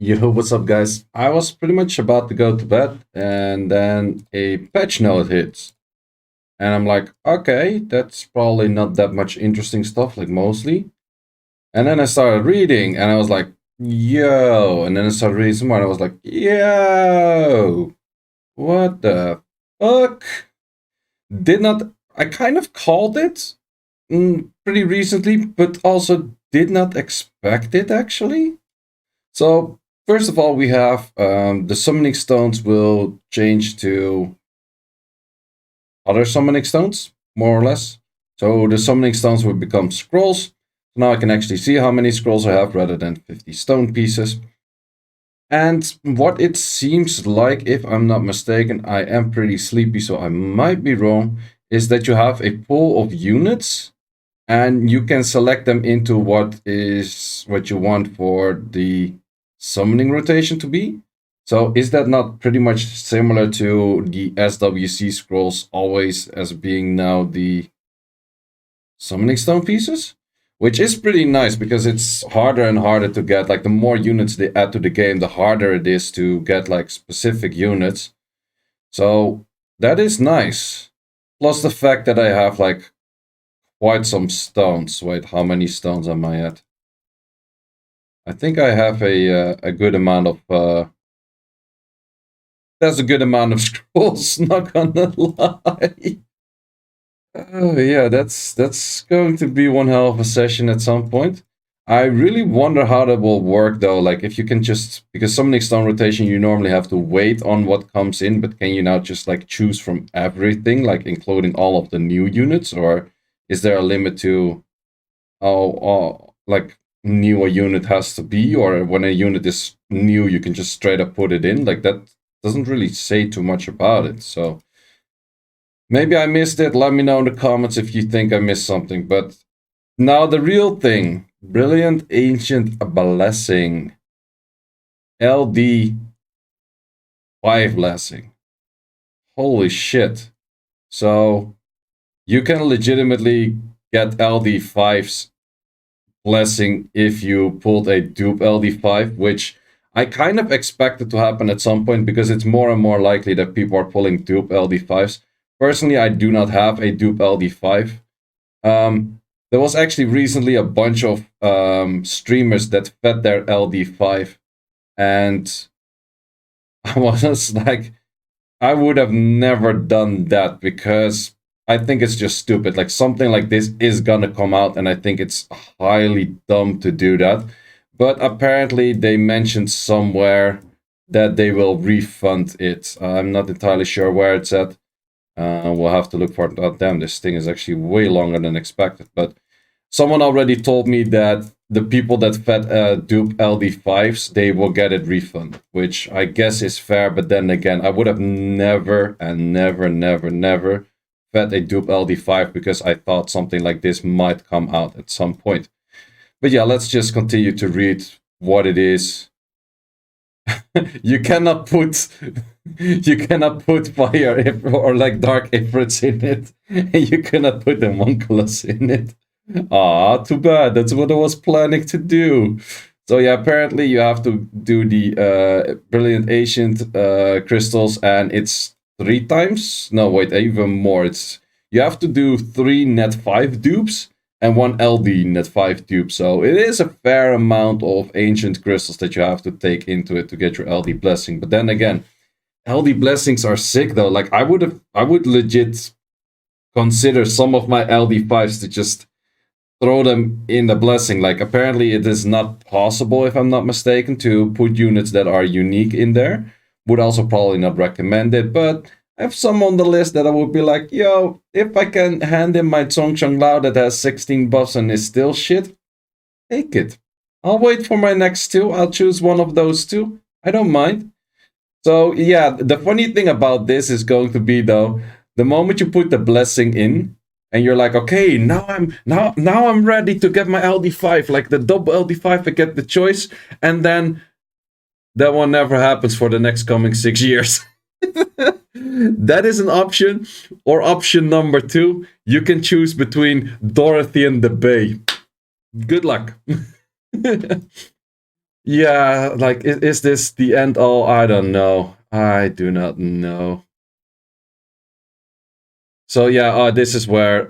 Yo, what's up, guys? I was pretty much about to go to bed, and then a patch note hits. And I'm like, okay, that's probably not that much interesting stuff, like mostly. And then I started reading, and I was like, yo. And then I started reading some more, and I was like, yo, what the fuck? Did not, I kind of called it pretty recently, but also did not expect it actually. So first of all, we have the summoning stones will change to other summoning stones, more or less. So the summoning stones will become scrolls. So now I can actually see how many scrolls I have rather than 50 stone pieces. And what it seems like, if I'm not mistaken, I am pretty sleepy, so I might be wrong, is that you have a pool of units and you can select them into what you want for the summoning rotation to be. So is that not pretty much similar to the SWC scrolls always as being now the summoning stone pieces? Which is pretty nice because it's harder and harder to get. Like the more units they add to the game, the harder it is to get like specific units. So that is nice. Plus the fact that I have like quite some stones. Wait, how many stones am I at? I think I have a good amount of that's a good amount of scrolls, not gonna lie. Oh yeah, that's going to be one hell of a session at some point. I really wonder how that will work though. Like if you can just, because summoning stone rotation you normally have to wait on what comes in, but can you now just like choose from everything, like including all of the new units, or is there a limit to like new a unit has to be, or when a unit is new you can just straight up put it in? Like that doesn't really say too much about it. So maybe I missed it. Let me know in the comments if you think I missed something. But now the real thing. Brilliant Ancient Blessing. LD5 Blessing. Holy shit. So you can legitimately get LD5's blessing if you pulled a dupe LD5, which I kind of expected to happen at some point because it's more and more likely that people are pulling dupe LD5s. Personally, I do not have a dupe LD5. There was actually recently a bunch of streamers that fed their LD5, and I was like, I would have never done that because I think it's just stupid. Like something like this is gonna come out, and I think it's highly dumb to do that. But apparently, they mentioned somewhere that they will refund it. I'm not entirely sure where it's at. We'll have to look for it. Oh, damn, this thing is actually way longer than expected. But someone already told me that the people that fed dupe LD5s, they will get it refunded, which I guess is fair. But then again, I would have never and never fed a dupe LD5 because I thought something like this might come out at some point. But yeah, let's just continue to read what it is. You cannot put fire or like dark ifrits in it, and you cannot put the homunculus in it. Ah, too bad. That's what I was planning to do. So yeah, apparently you have to do the brilliant ancient crystals, and it's 3 times. No, wait, even more. It's you have to do 3 net 5 dupes and 1 LD net 5 dupe. So it is a fair amount of ancient crystals that you have to take into it to get your LD blessing. But then again, LD blessings are sick though. Like I would legit consider some of my LD5s to just throw them in the blessing. Like apparently it is not possible, if I'm not mistaken, to put units that are unique in there. Would also probably not recommend it, but I have some on the list that I would be like, yo, if I can hand in my Zhongcheng Lao that has 16 buffs and is still shit, take it. I'll wait for my next 2. I'll choose one of those 2. I don't mind. So yeah, the funny thing about this is going to be though, the moment you put the blessing in, and you're like, okay, now I'm ready to get my LD5, like the double LD5, I get the choice, and then that one never happens for the next coming 6 years. That is an option, or option number 2. You can choose between Dorothy and the Bay. Good luck. Yeah, like is this the end all? I don't know. I do not know. So yeah, this is where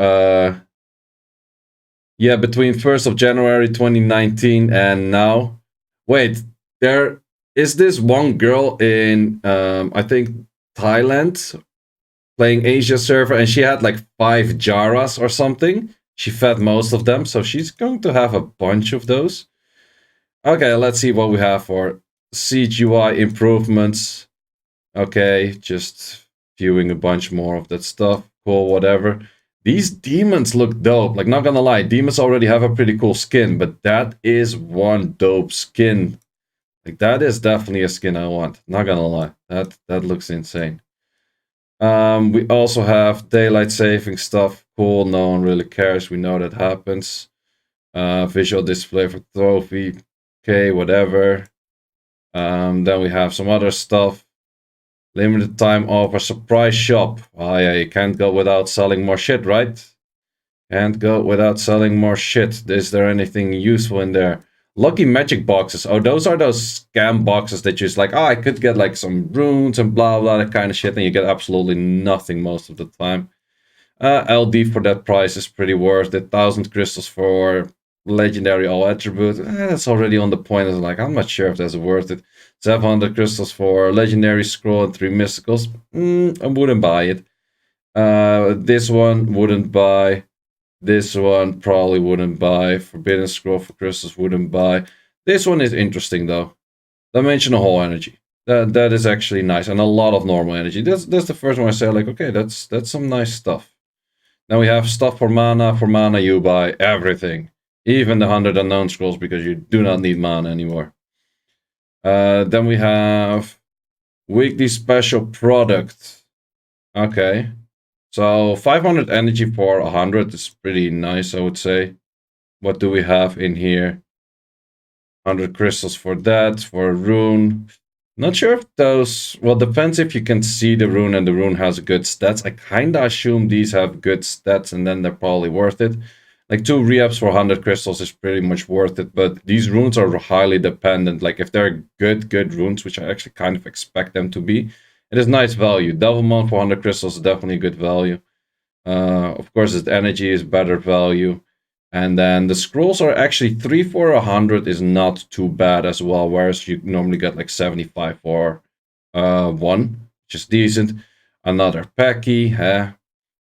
yeah, between 1st of January 2019 and now. Wait, there is this one girl in I think Thailand playing Asia server, and she had like 5 Jaras or something. She fed most of them, so she's going to have a bunch of those. Okay, let's see what we have for CGI improvements. Okay, just viewing a bunch more of that stuff. Cool, whatever. These demons look dope. Like, not gonna lie, demons already have a pretty cool skin, but that is one dope skin. Like, that is definitely a skin I want. Not gonna lie, that looks insane. We also have daylight saving stuff. Cool, no one really cares. We know that happens. Visual display for trophy. Okay, whatever. Then we have some other stuff. Limited time offer, surprise shop. Oh yeah, you can't go without selling more shit, right? Can't go without selling more shit. Is there anything useful in there? Lucky magic boxes. Oh, those are those scam boxes that you just like, oh, I could get like some runes and blah blah, that kind of shit, and you get absolutely nothing most of the time. LD for that price is pretty worth it. 1,000 crystals for legendary all attribute. That's already on the point. It's like, I'm not sure if that's worth it. 700 crystals for legendary scroll and 3 mysticals. I wouldn't buy it. This one wouldn't buy. This one probably wouldn't buy. Forbidden scroll for crystals wouldn't buy. This one is interesting though. Dimensional hole energy. That is actually nice, and a lot of normal energy. That's the first one I say, like, okay, that's some nice stuff. Now we have stuff for mana. For mana, you buy everything, even the 100 unknown scrolls, because you do not need mana anymore. Then we have weekly special product. Okay, so 500 energy for 100 is pretty nice, I would say. What do we have in here? 100 crystals for that, for a rune. Not sure if those... Well, depends if you can see the rune and the rune has good stats. I kinda assume these have good stats, and then they're probably worth it. Like 2 re-ups for 100 crystals is pretty much worth it, but these runes are highly dependent. Like if they're good runes, which I actually kind of expect them to be, it is nice value. Devilmon for 100 crystals is definitely good value. Of course, its energy is better value. And then the scrolls are actually 3 for 100 is not too bad as well, whereas you normally get like 75 for 1, which is decent. Another Packy,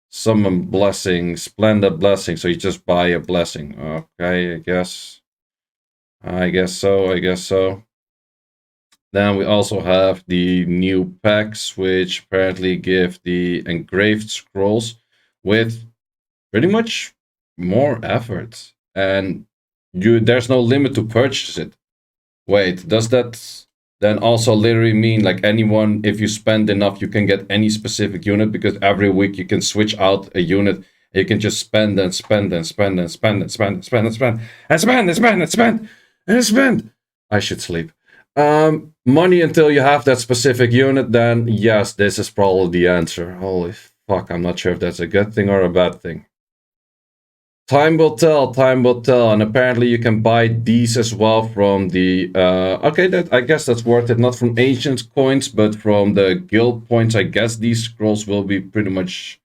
Summon Blessing, Splendid Blessing, so you just buy a blessing. Okay, I guess. I guess so. Then we also have the new packs, which apparently give the engraved scrolls with pretty much more effort, and there's no limit to purchase it. Wait, does that then also literally mean like anyone, if you spend enough, you can get any specific unit? Because every week you can switch out a unit, and you can just spend and spend and spend and spend and spend and spend and spend and spend and spend and spend and spend. I should sleep. Money until you have that specific unit. Then yes, this is probably the answer. Holy fuck, I'm not sure if that's a good thing or a bad thing. Time will tell, and apparently you can buy these as well from the, okay, that I guess that's worth it, not from ancient coins, but from the guild points. I guess these scrolls will be pretty much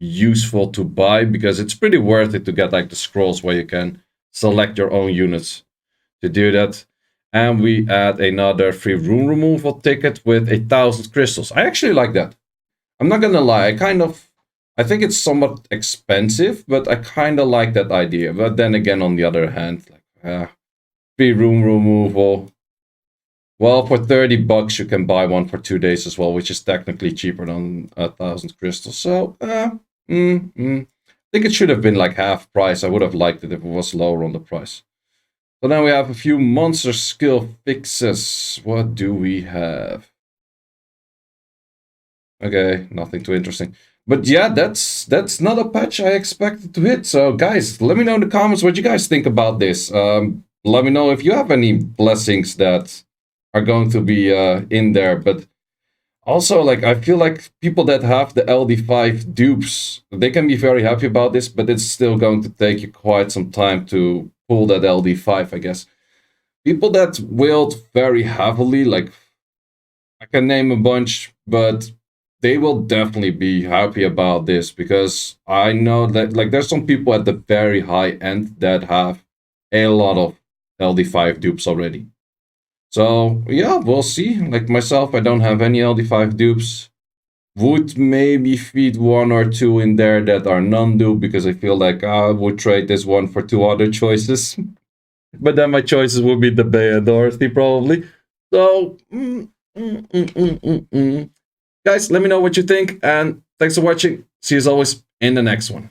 useful to buy, because it's pretty worth it to get like the scrolls where you can select your own units to do that. And we add another free rune removal ticket with 1,000 crystals. I actually like that. I'm not gonna lie, I think it's somewhat expensive, but I kind of like that idea. But then again, on the other hand, like free room removal. Well, for 30 bucks, you can buy one for 2 days as well, which is technically cheaper than 1,000 crystals. So, I think it should have been like half price. I would have liked it if it was lower on the price. So then we have a few monster skill fixes. What do we have? Okay, nothing too interesting. But yeah, that's not a patch I expected to hit. So guys, let me know in the comments what you guys think about this. Let me know if you have any blessings that are going to be in there. But also, like, I feel like people that have the LD5 dupes, they can be very happy about this, but it's still going to take you quite some time to pull that LD5, I guess. People that willed very heavily, like I can name a bunch, but they will definitely be happy about this because I know that like there's some people at the very high end that have a lot of LD5 dupes already. So yeah, we'll see. Like myself, I don't have any LD5 dupes. Would maybe feed one or two in there that are non-dupe because I feel like I would trade this one for two other choices. But then my choices would be the Bay and Dorothy probably. So guys, let me know what you think, and thanks for watching. See you as always in the next one.